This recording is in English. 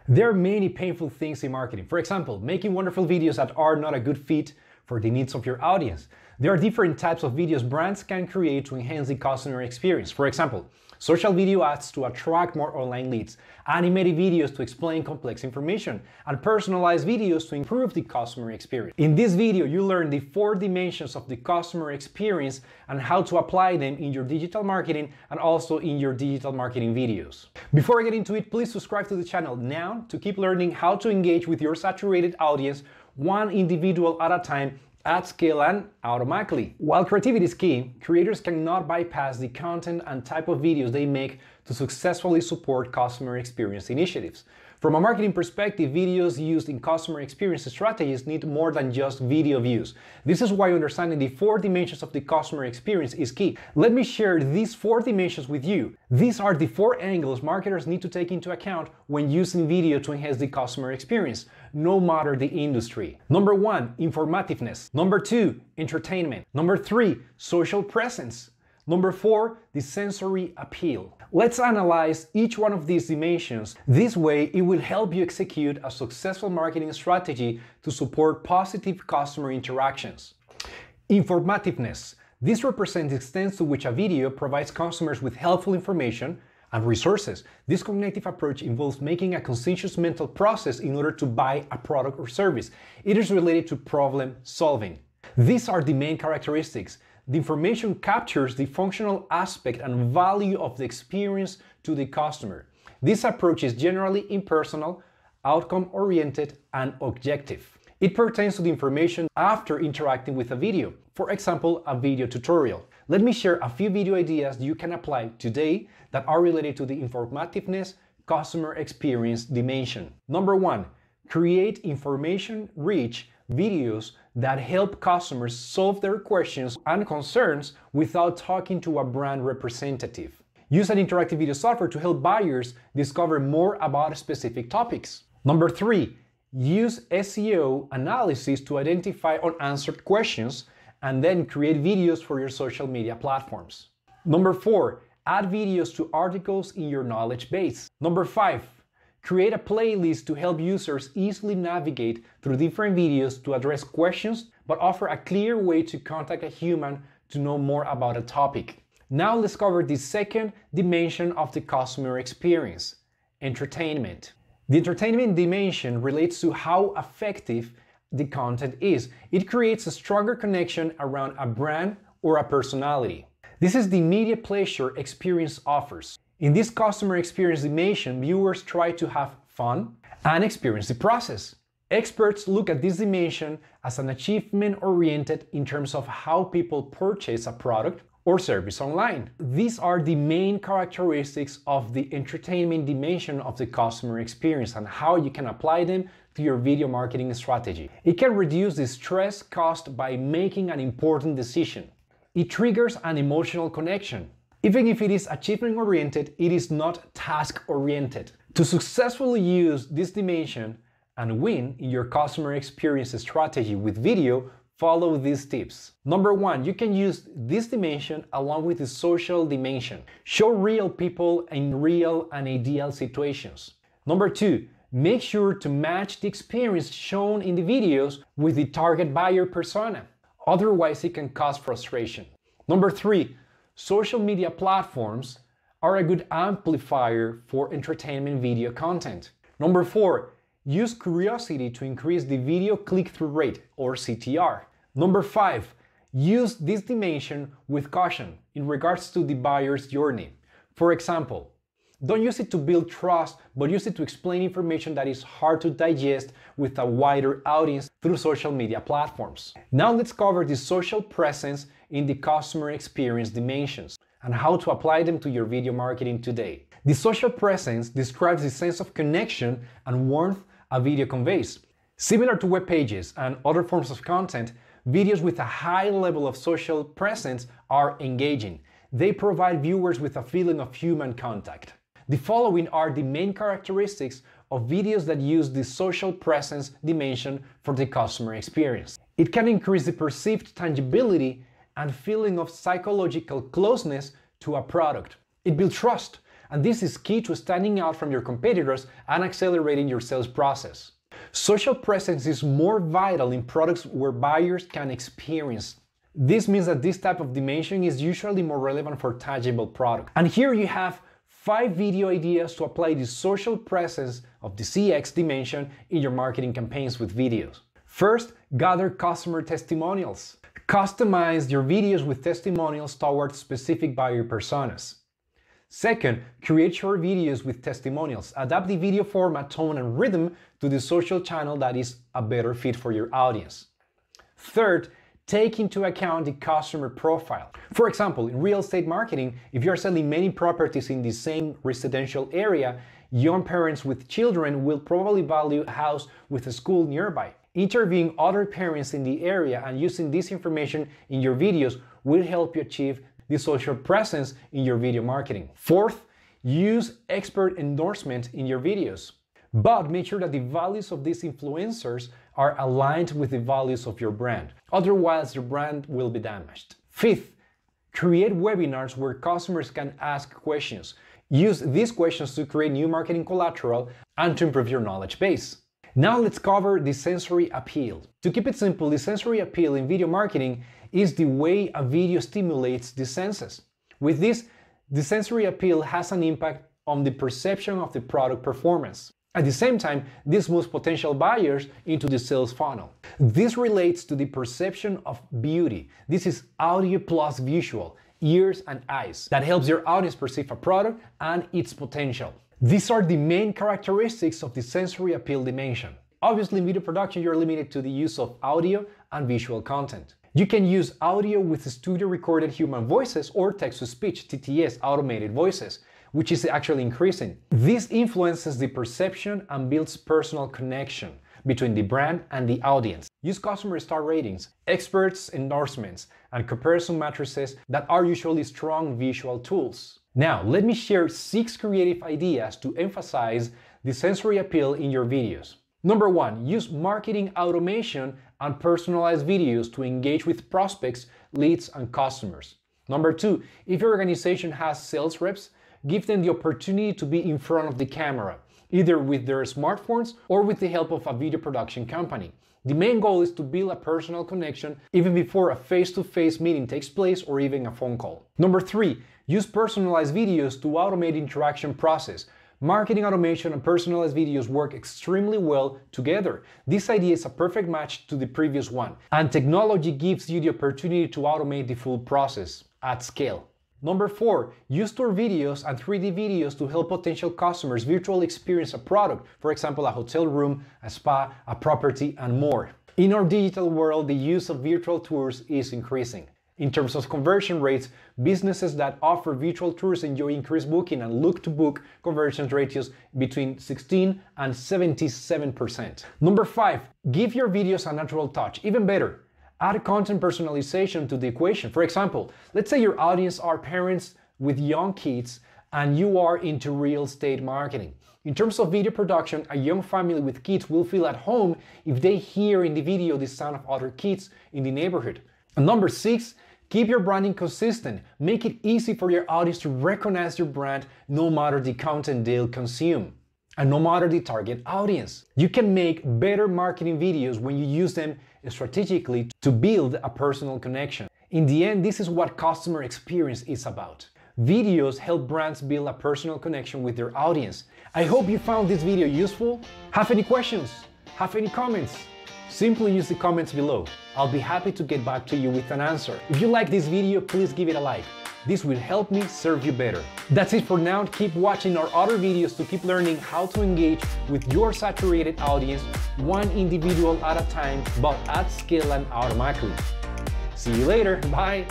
There are many painful things in marketing. For example, making wonderful videos that are not a good fit for the needs of your audience. There are different types of videos brands can create to enhance the customer experience. For example, social video ads to attract more online leads, animated videos to explain complex information, and personalized videos to improve the customer experience. In this video, you learn the 4 dimensions of the customer experience and how to apply them in your digital marketing and also in your digital marketing videos. Before I get into it, please subscribe to the channel now to keep learning how to engage with your saturated audience, one individual at a time, at scale and automatically. While creativity is key, creators cannot bypass the content and type of videos they make to successfully support customer experience initiatives. From a marketing perspective, videos used in customer experience strategies need more than just video views. This is why understanding the 4 dimensions of the customer experience is key. Let me share these 4 dimensions with you. These are the 4 angles marketers need to take into account when using video to enhance the customer experience, no matter the industry. Number 1, informativeness. Number 2, entertainment. Number 3, social presence. Number 4, the sensory appeal. Let's analyze each one of these dimensions. This way, it will help you execute a successful marketing strategy to support positive customer interactions. Informativeness. This represents the extent to which a video provides customers with helpful information and resources. This cognitive approach involves making a conscious mental process in order to buy a product or service. It is related to problem solving. These are the main characteristics. The information captures the functional aspect and value of the experience to the customer. This approach is generally impersonal, outcome-oriented, and objective. It pertains to the information after interacting with a video, for example, a video tutorial. Let me share a few video ideas you can apply today that are related to the informativeness customer experience dimension. Number 1, create information-rich videos that help customers solve their questions and concerns without talking to a brand representative. Use an interactive video software to help buyers discover more about specific topics. Number 3, use SEO analysis to identify unanswered questions and then create videos for your social media platforms. Number 4, add videos to articles in your knowledge base. Number 5, create a playlist to help users easily navigate through different videos to address questions, but offer a clear way to contact a human to know more about a topic. Now let's cover the 2nd dimension of the customer experience, entertainment. The entertainment dimension relates to how effective the content is. It creates a stronger connection around a brand or a personality. This is the media pleasure experience offers. In this customer experience dimension, viewers try to have fun and experience the process. Experts look at this dimension as an achievement oriented in terms of how people purchase a product or service online. These are the main characteristics of the entertainment dimension of the customer experience and how you can apply them to your video marketing strategy. It can reduce the stress caused by making an important decision. It triggers an emotional connection. Even if it is achievement-oriented, it is not task-oriented. To successfully use this dimension and win in your customer experience strategy with video, follow these tips. Number 1, you can use this dimension along with the social dimension. Show real people in real and ideal situations. Number 2, make sure to match the experience shown in the videos with the target buyer persona. Otherwise, it can cause frustration. Number 3, social media platforms are a good amplifier for entertainment video content. Number 4, use curiosity to increase the video click-through rate, or CTR. Number 5, use this dimension with caution in regards to the buyer's journey. For example, don't use it to build trust, but use it to explain information that is hard to digest with a wider audience through social media platforms. Now let's cover the social presence in the customer experience dimensions and how to apply them to your video marketing today. The social presence describes the sense of connection and warmth a video conveys. Similar to web pages and other forms of content, videos with a high level of social presence are engaging. They provide viewers with a feeling of human contact. The following are the main characteristics of videos that use the social presence dimension for the customer experience. It can increase the perceived tangibility and feeling of psychological closeness to a product. It builds trust and this is key to standing out from your competitors and accelerating your sales process. Social presence is more vital in products where buyers can experience. This means that this type of dimension is usually more relevant for tangible products. And here you have 5 video ideas to apply the social presence of the CX dimension in your marketing campaigns with videos. First, gather customer testimonials. Customize your videos with testimonials towards specific buyer personas. Second, create short videos with testimonials. Adapt the video format, tone, and rhythm to the social channel that is a better fit for your audience. Third, take into account the customer profile. For example, in real estate marketing, if you are selling many properties in the same residential area, young parents with children will probably value a house with a school nearby. Interviewing other parents in the area and using this information in your videos will help you achieve the social presence in your video marketing. Fourth, use expert endorsement in your videos, but make sure that the values of these influencers are aligned with the values of your brand. Otherwise, your brand will be damaged. Fifth, create webinars where customers can ask questions. Use these questions to create new marketing collateral and to improve your knowledge base. Now let's cover the sensory appeal. To keep it simple, the sensory appeal in video marketing is the way a video stimulates the senses. With this, the sensory appeal has an impact on the perception of the product performance. At the same time, this moves potential buyers into the sales funnel. This relates to the perception of beauty. This is audio plus visual, ears and eyes, that helps your audience perceive a product and its potential. These are the main characteristics of the sensory appeal dimension. Obviously, in video production, you're limited to the use of audio and visual content. You can use audio with studio-recorded human voices or text-to-speech, TTS, automated voices, which is actually increasing. This influences the perception and builds personal connection between the brand and the audience. Use customer star ratings, experts' endorsements, and comparison matrices that are usually strong visual tools. Now, let me share 6 creative ideas to emphasize the sensory appeal in your videos. Number 1, use marketing automation and personalized videos to engage with prospects, leads, and customers. Number 2, if your organization has sales reps, give them the opportunity to be in front of the camera, either with their smartphones or with the help of a video production company. The main goal is to build a personal connection even before a face-to-face meeting takes place or even a phone call. Number 3, use personalized videos to automate the interaction process. Marketing automation and personalized videos work extremely well together. This idea is a perfect match to the previous one, and technology gives you the opportunity to automate the full process at scale. Number 4, use tour videos and 3D videos to help potential customers virtually experience a product, for example, a hotel room, a spa, a property, and more. In our digital world, the use of virtual tours is increasing. In terms of conversion rates, businesses that offer virtual tours enjoy increased booking and look-to-book conversion ratios between 16 and 77%. Number 5, give your videos a natural touch. Even better, add content personalization to the equation. For example, let's say your audience are parents with young kids and you are into real estate marketing. In terms of video production, a young family with kids will feel at home if they hear in the video the sound of other kids in the neighborhood. And number 6, keep your branding consistent. Make it easy for your audience to recognize your brand no matter the content they'll consume and no matter the target audience. You can make better marketing videos when you use them strategically to build a personal connection. In the end, this is what customer experience is about. Videos help brands build a personal connection with their audience. I hope you found this video useful. Have any questions? Have any comments? Simply use the comments below. I'll be happy to get back to you with an answer. If you like this video, please give it a like. This will help me serve you better. That's it for now. Keep watching our other videos to keep learning how to engage with your saturated audience, one individual at a time, but at scale and automatically. See you later. Bye.